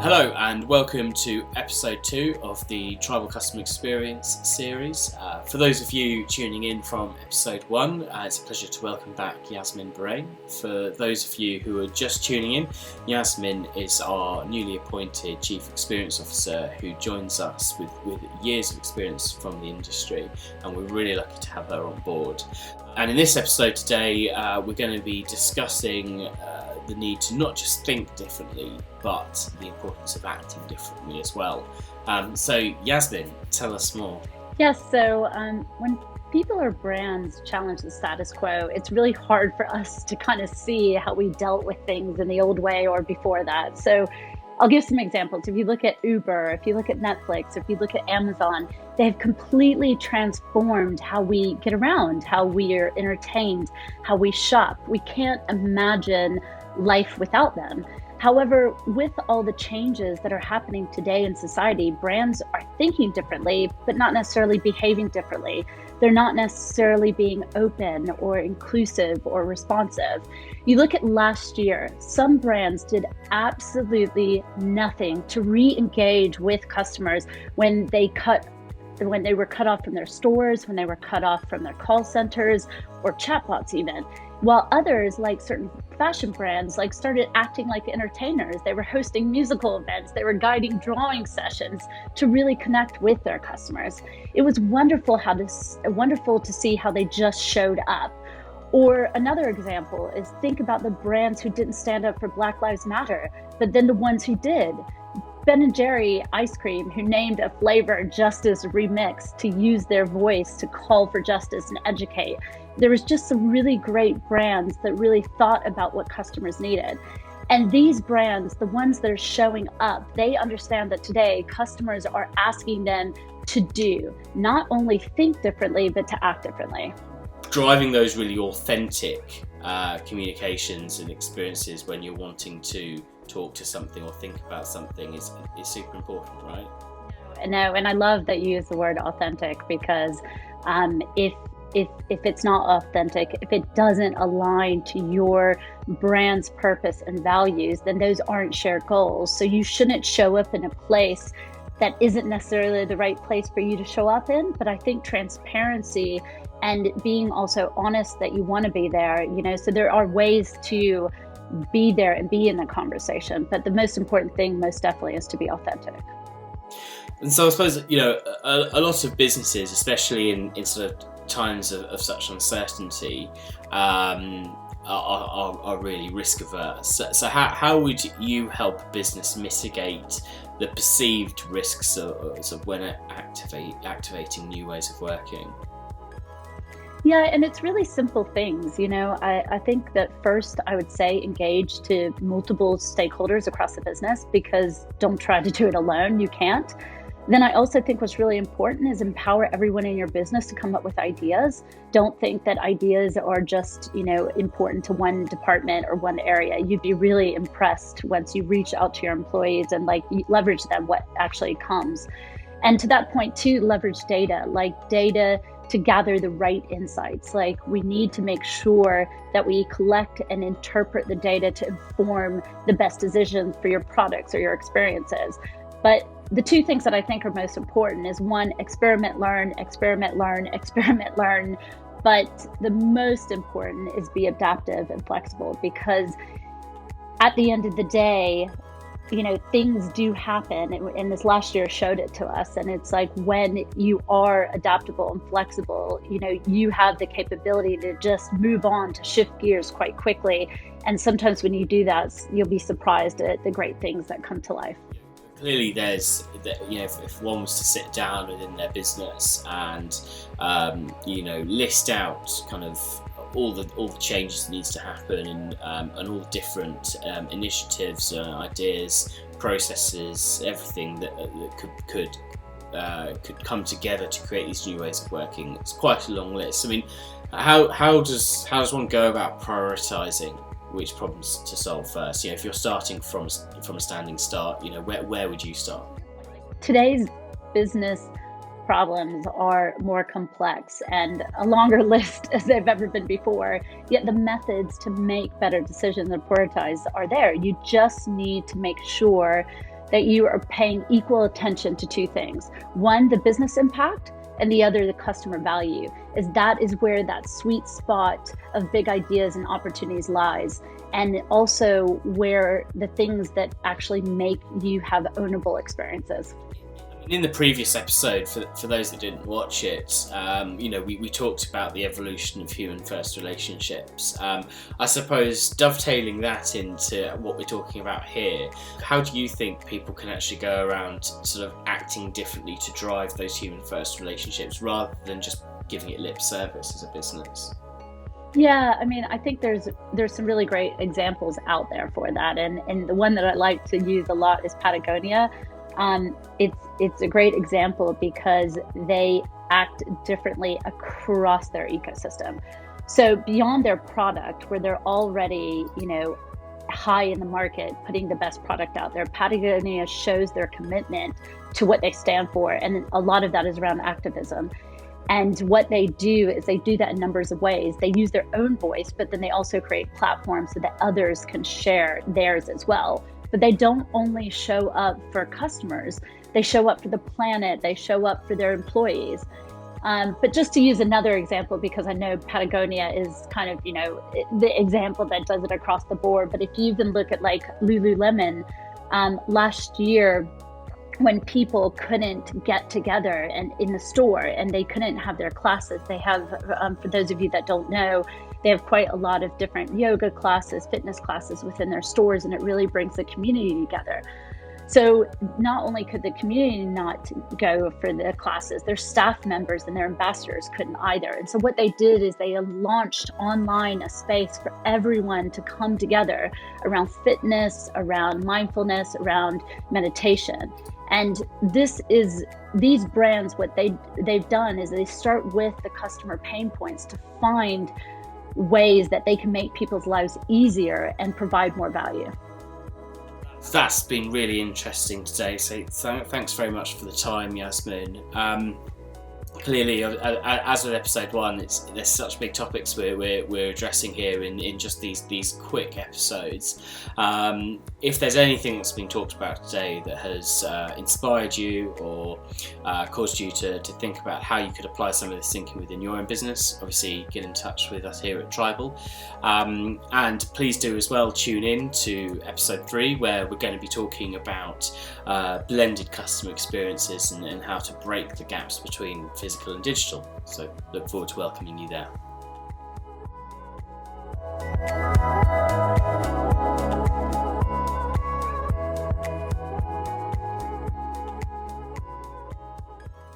Hello and welcome to episode 2 of the Tribal Customer Experience series. For those of you tuning in from episode 1, it's a pleasure to welcome back Yasmin Borain. For those of you who are just tuning in, Yasmin is our newly appointed Chief Experience Officer who joins us with years of experience from the industry, and we're really lucky to have her on board. And in this episode today, we're going to be discussing the need to not just think differently, but the importance of acting differently as well. So Yasmin, tell us more. Yes, so when people or brands challenge the status quo, it's really hard for us to kind of see how we dealt with things in the old way or before that. So I'll give some examples. If you look at Uber, if you look at Netflix, if you look at Amazon, they've completely transformed how we get around, how we are entertained, how we shop. We can't imagine life without them. However, with all the changes that are happening today in society, brands are thinking differently, but not necessarily behaving differently. They're not necessarily being open or inclusive or responsive. You look at last year, some brands did absolutely nothing to re-engage with customers when they were cut off from their stores, when they were cut off from their call centers or chatbots even. While others, like certain fashion brands, started acting like entertainers. They were hosting musical events. They were guiding drawing sessions to really connect with their customers. It was wonderful to see how they just showed up. Or another example is think about the brands who didn't stand up for Black Lives Matter, but then the ones who did. Ben & Jerry ice cream, who named a flavor Justice Remix to use their voice to call for justice and educate. There was just some really great brands that really thought about what customers needed. And these brands, the ones that are showing up, they understand that today customers are asking them to do, not only think differently, but to act differently. Driving those really authentic communications and experiences when you're wanting to talk to something or think about something is super important, right? No, and I love that you use the word authentic, because if it's not authentic, if it doesn't align to your brand's purpose and values, then those aren't shared goals. So you shouldn't show up in a place that isn't necessarily the right place for you to show up in. But I think transparency and being also honest that you want to be there, so there are ways to be there and be in the conversation. But the most important thing most definitely is to be authentic. And so I suppose, a lot of businesses, especially in sort of times of such uncertainty, are really risk averse. So how would you help a business mitigate the perceived risks of when activating new ways of working? Yeah, and it's really simple things. I think that first I would say engage to multiple stakeholders across the business, because don't try to do it alone. You can't. Then I also think what's really important is empower everyone in your business to come up with ideas. Don't think that ideas are just, important to one department or one area. You'd be really impressed once you reach out to your employees and leverage them, what actually comes. And to that point too, leverage data to gather the right insights. We need to make sure that we collect and interpret the data to inform the best decisions for your products or your experiences. But the two things that I think are most important is one, experiment, learn. But the most important is be adaptive and flexible, because at the end of the day, things do happen, and this last year showed it to us. And it's when you are adaptable and flexible, you have the capability to just move on, to shift gears quite quickly. And sometimes when you do that, you'll be surprised at the great things that come to life. Clearly there's, if one was to sit down within their business and, list out kind of all the changes that needs to happen and all the different initiatives, ideas, processes, everything that could come together to create these new ways of working. It's quite a long list. I mean, how does one go about prioritising which problems to solve first? If you're starting from a standing start, where would you start? Today's business problems are more complex and a longer list as they've ever been before, yet the methods to make better decisions and prioritize are there. You just need to make sure that you are paying equal attention to two things. One, the business impact, and the other, the customer value. That is where that sweet spot of big ideas and opportunities lies, and also where the things that actually make you have ownable experiences. In the previous episode, for those that didn't watch it, we talked about the evolution of human first relationships. I suppose dovetailing that into what we're talking about here, how do you think people can actually go around sort of acting differently to drive those human first relationships rather than just giving it lip service as a business? Yeah, I mean, I think there's some really great examples out there for that, and the one that I like to use a lot is Patagonia. It's a great example because they act differently across their ecosystem. So beyond their product, where they're already, high in the market, putting the best product out there, Patagonia shows their commitment to what they stand for, and a lot of that is around activism. And what they do is they do that in numbers of ways. They use their own voice, but then they also create platforms so that others can share theirs as well. But they don't only show up for customers, they show up for the planet, they show up for their employees. But just to use another example, because I know Patagonia is kind of, the example that does it across the board. But if you even look at like Lululemon, last year, when people couldn't get together and in the store and they couldn't have their classes, they have, for those of you that don't know, they have quite a lot of different yoga classes, fitness classes within their stores, and it really brings the community together. So not only could the community not go for the classes, their staff members and their ambassadors couldn't either. And so what they did is they launched online a space for everyone to come together around fitness, around mindfulness, around meditation. And these brands, what they've done is they start with the customer pain points to find ways that they can make people's lives easier and provide more value. That's been really interesting today, so thanks very much for the time, Yasmin. Clearly, as with episode one, there's such big topics we're addressing here in just these quick episodes. If there's anything that's been talked about today that has inspired you or caused you to think about how you could apply some of this thinking within your own business, obviously get in touch with us here at Tribal. And please do as well tune in to episode 3, where we're going to be talking about blended customer experiences and how to break the gaps between physical and digital. So look forward to welcoming you there.